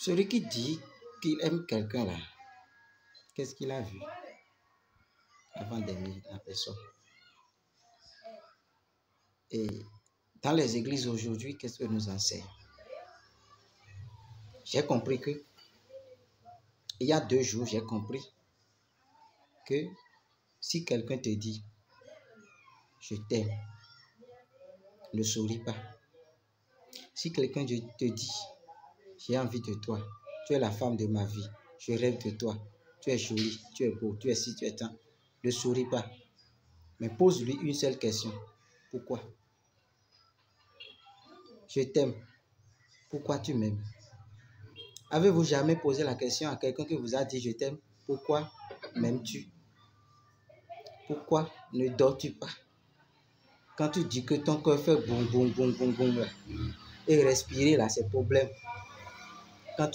Celui qui dit qu'il aime quelqu'un là, qu'est-ce qu'il a vu avant d'aimer la personne? Et dans les églises aujourd'hui, qu'est-ce que nous enseignent? J'ai compris que, il y a 2 jours, j'ai compris que si quelqu'un te dit « je t'aime », ne souris pas. Si quelqu'un te dit « j'ai envie de toi, tu es la femme de ma vie, je rêve de toi, tu es jolie, tu es beau, tu es ci, tu es tant », ne souris pas. Mais pose-lui une seule question. Pourquoi? Je t'aime. Pourquoi tu m'aimes? Avez-vous jamais posé la question à quelqu'un qui vous a dit je t'aime? Pourquoi m'aimes-tu? Pourquoi ne dors-tu pas? Quand tu dis que ton cœur fait boum, boum, boum, boum, boum, là, et respirer là, c'est problème. Quand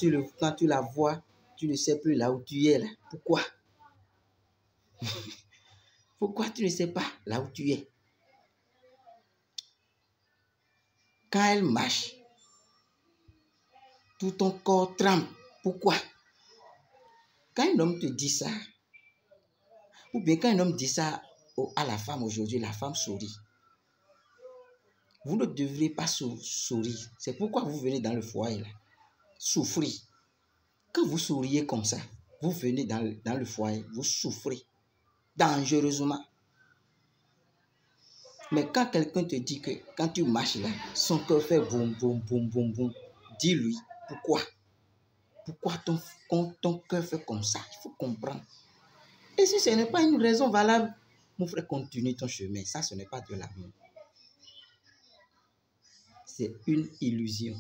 tu la vois, tu ne sais plus là où tu es là. Pourquoi? Pourquoi tu ne sais pas là où tu es? Quand elle marche, tout ton corps tremble. Pourquoi? Quand un homme te dit ça, ou bien quand un homme dit ça à la femme aujourd'hui, la femme sourit. Vous ne devriez pas sourire. C'est pourquoi vous venez dans le foyer là. Souffrir. Quand vous souriez comme ça, vous venez dans le foyer, vous souffrez dangereusement. Mais quand quelqu'un te dit que quand tu marches là, son cœur fait boum, boum, boum, boum, boum, dis-lui pourquoi. Pourquoi ton cœur fait comme ça? Il faut comprendre. Et si ce n'est pas une raison valable, mon frère, continue ton chemin. Ça, ce n'est pas de l'amour. C'est une illusion.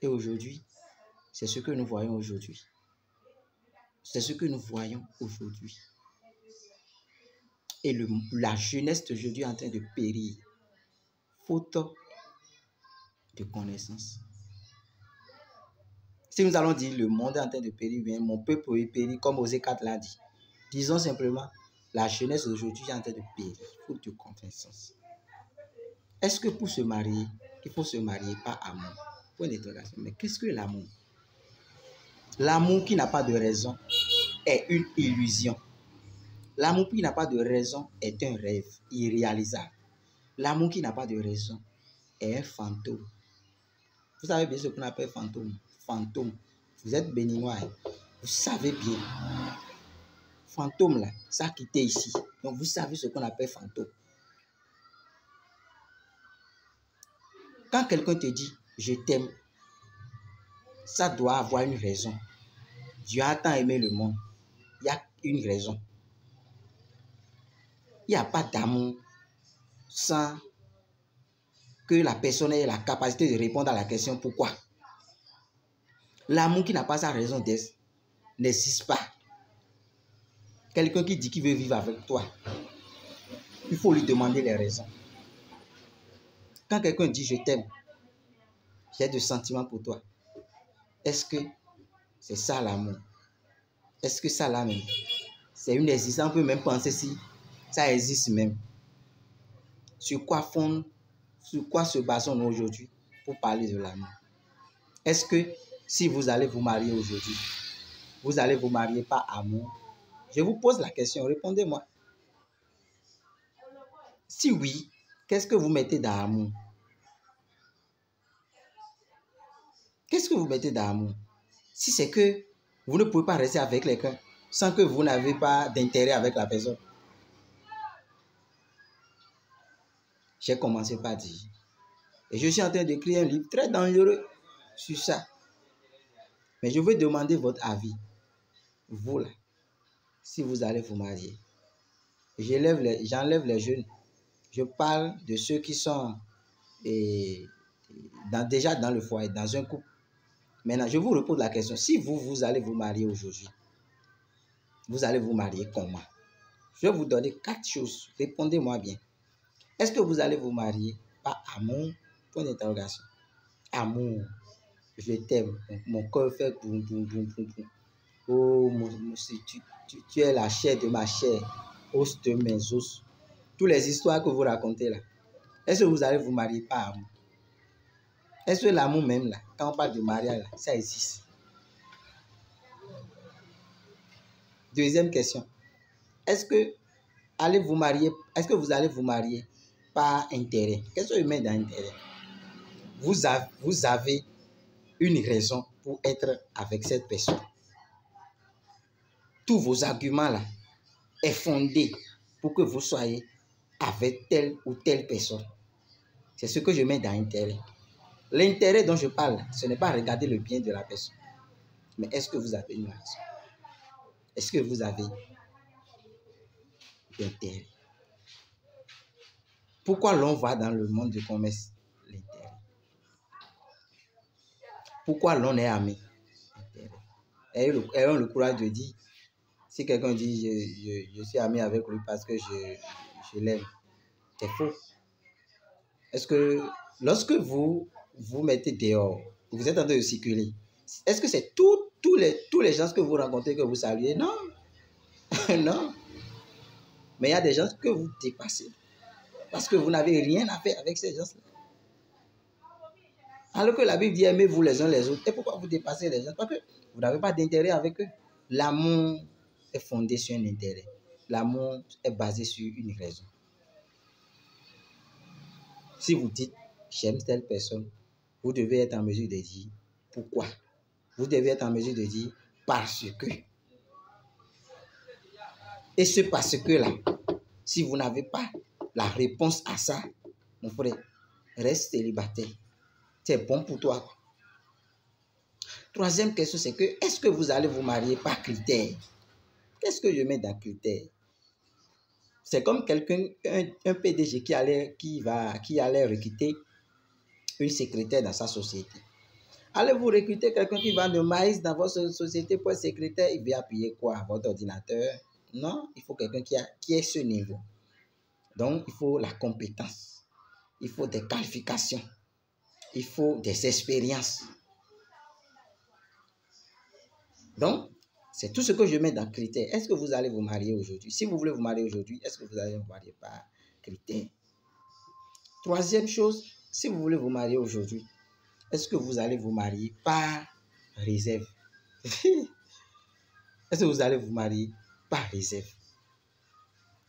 Et aujourd'hui, c'est ce que nous voyons aujourd'hui. C'est ce que nous voyons aujourd'hui. Et la jeunesse d'aujourd'hui est en train de périr. Faute de connaissance. Si nous allons dire le monde est en train de périr, bien, mon peuple périt comme Osée 4 l'a dit. Disons simplement, la jeunesse d'aujourd'hui est en train de périr. Faute de connaissance. Est-ce que pour se marier, il faut se marier par amour? Point d'interrogation. Mais qu'est-ce que l'amour? L'amour qui n'a pas de raison est une illusion. L'amour qui n'a pas de raison est un rêve irréalisable. L'amour qui n'a pas de raison est un fantôme. Vous savez bien ce qu'on appelle fantôme. Fantôme. Vous êtes béninois. Vous savez bien. Fantôme là, ça a quitté ici. Donc vous savez ce qu'on appelle fantôme. Quand quelqu'un te dit « je t'aime », ça doit avoir une raison. Dieu a tant aimé le monde. Il y a une raison. Il n'y a pas d'amour sans que la personne ait la capacité de répondre à la question « pourquoi ?» L'amour qui n'a pas sa raison d'être n'existe pas. Quelqu'un qui dit qu'il veut vivre avec toi, il faut lui demander les raisons. Quand quelqu'un dit « je t'aime », j'ai des sentiments pour toi. Est-ce que c'est ça l'amour? Est-ce que ça là même, c'est une existence? On peut même penser si ça existe même. Sur quoi se basons-nous aujourd'hui pour parler de l'amour? Est-ce que si vous allez vous marier aujourd'hui, vous allez vous marier par amour? Je vous pose la question, répondez-moi. Si oui, qu'est-ce que vous mettez dans l'amour? Qu'est-ce que vous mettez dans l'amour? Si c'est que vous ne pouvez pas rester avec quelqu'un sans que vous n'avez pas d'intérêt avec la personne. J'ai commencé par dire. Et je suis en train d'écrire un livre très dangereux sur ça. Mais je veux demander votre avis. Vous là, si vous allez vous marier. J'enlève les jeunes. Je parle de ceux qui sont déjà dans le foyer, dans un couple. Maintenant, je vous repose la question. Si vous allez vous marier aujourd'hui, vous allez vous marier comment? Je vais vous donner 4 choses. Répondez-moi bien. Est-ce que vous allez vous marier par amour? Point d'interrogation. Amour. Je t'aime. Mon cœur fait boum, boum, boum, boum, boum. Oh, tu es la chair de ma chair, os de mes os. Toutes les histoires que vous racontez là. Est-ce que vous allez vous marier par amour? Est-ce que l'amour même là, quand on parle de mariage, ça existe. Deuxième question. Est-ce que vous allez vous marier par intérêt? Qu'est-ce que je mets dans intérêt? Vous avez une raison pour être avec cette personne. Tous vos arguments là est fondé pour que vous soyez avec telle ou telle personne. C'est ce que je mets dans intérêt. L'intérêt dont je parle, ce n'est pas regarder le bien de la personne. Mais est-ce que vous avez une raison? Est-ce que vous avez l'intérêt? Pourquoi l'on va dans le monde du commerce? L'intérêt. Pourquoi l'on est ami? L'intérêt. Ayons le courage de dire, si quelqu'un dit je suis ami avec lui parce que je l'aime, c'est faux. Est-ce que lorsque vous mettez dehors, vous êtes en train de circuler, est-ce que c'est tous les gens que vous rencontrez que vous saluez? Non. Non. Mais il y a des gens que vous dépassez parce que vous n'avez rien à faire avec ces gens-là. Alors que la Bible dit aimez-vous les uns les autres. Et pourquoi vous dépassez les gens? Parce que vous n'avez pas d'intérêt avec eux. L'amour est fondé sur un intérêt. L'amour est basé sur une raison. Si vous dites j'aime telle personne, vous devez être en mesure de dire pourquoi. Vous devez être en mesure de dire parce que. Et ce parce que là, si vous n'avez pas la réponse à ça, mon frère, reste célibataire. C'est bon pour toi. Troisième question, c'est que est-ce que vous allez vous marier par critères? Qu'est-ce que je mets dans critères? C'est comme quelqu'un, un PDG qui allait recruter une secrétaire dans sa société. Allez-vous recruter quelqu'un qui vend le maïs dans votre société pour être secrétaire? Il va payer quoi? Votre ordinateur? Non, il faut quelqu'un qui ait ce niveau. Donc, il faut la compétence. Il faut des qualifications. Il faut des expériences. Donc, c'est tout ce que je mets dans critères. Est-ce que vous allez vous marier aujourd'hui? Si vous voulez vous marier aujourd'hui, est-ce que vous allez vous marier par critères? Troisième chose, si vous voulez vous marier aujourd'hui, est-ce que vous allez vous marier par réserve? Est-ce que vous allez vous marier par réserve?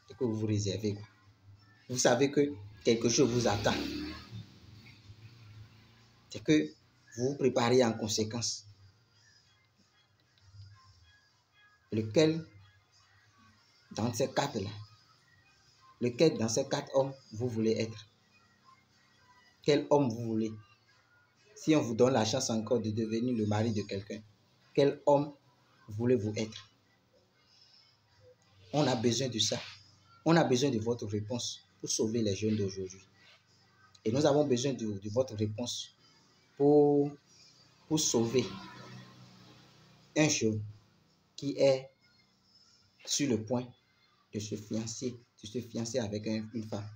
Et que vous vous réservez quoi? Vous savez que quelque chose vous attend. C'est que vous vous préparez en conséquence. Lequel dans ces quatre-là, lequel dans ces quatre hommes vous voulez être? Quel homme vous voulez? Si on vous donne la chance encore de devenir le mari de quelqu'un, quel homme voulez-vous être? On a besoin de ça. On a besoin de votre réponse pour sauver les jeunes d'aujourd'hui. Et nous avons besoin de votre réponse pour sauver un jeune qui est sur le point de se fiancer avec une femme.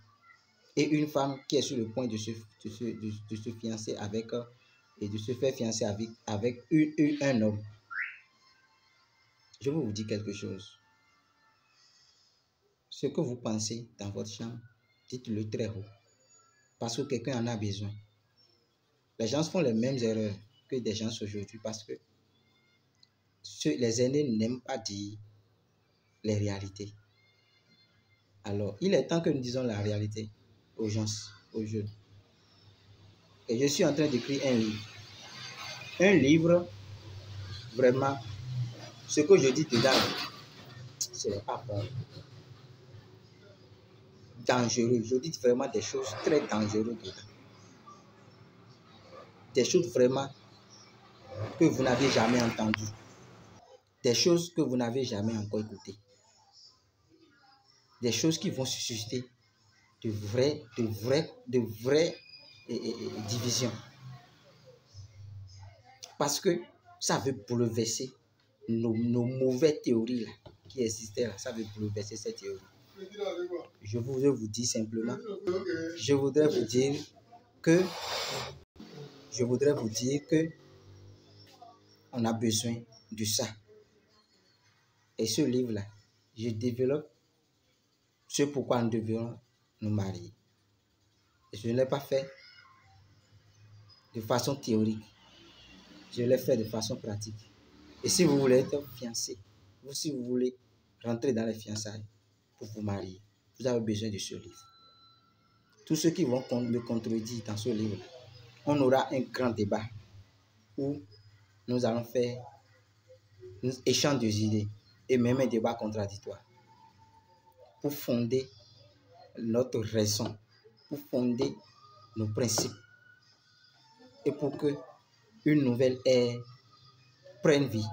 Et une femme qui est sur le point de se fiancer avec et de se faire fiancer avec un homme. Je vais vous dire quelque chose. Ce que vous pensez dans votre chambre, dites-le très haut. Parce que quelqu'un en a besoin. Les gens font les mêmes erreurs que des gens aujourd'hui parce que les aînés n'aiment pas dire les réalités. Alors, il est temps que nous disions la réalité aux gens, aux jeunes. Et je suis en train d'écrire un livre. Un livre, vraiment, ce que je dis dedans, ce n'est pas bon. Dangereux. Je dis vraiment des choses très dangereuses dedans. Des choses vraiment que vous n'avez jamais entendues. Des choses que vous n'avez jamais encore écoutées. Des choses qui vont susciter de vraies divisions. Parce que ça veut bouleverser nos mauvaises théories là, qui existaient là. Ça veut bouleverser ces théories. Je voudrais vous dire simplement, je voudrais vous dire que on a besoin de ça. Et ce livre-là, je développe ce pourquoi nous devons nous marier. Et je ne l'ai pas fait de façon théorique. je l'ai fait de façon pratique. Et si vous voulez être fiancé, ou si vous voulez rentrer dans les fiançailles pour vous marier, vous avez besoin de ce livre. Tous ceux qui vont me contredire dans ce livre, on aura un grand débat où nous allons faire un échange des idées et même un débat contradictoire pour fonder notre raison, pour fonder nos principes et pour que une nouvelle ère prenne vie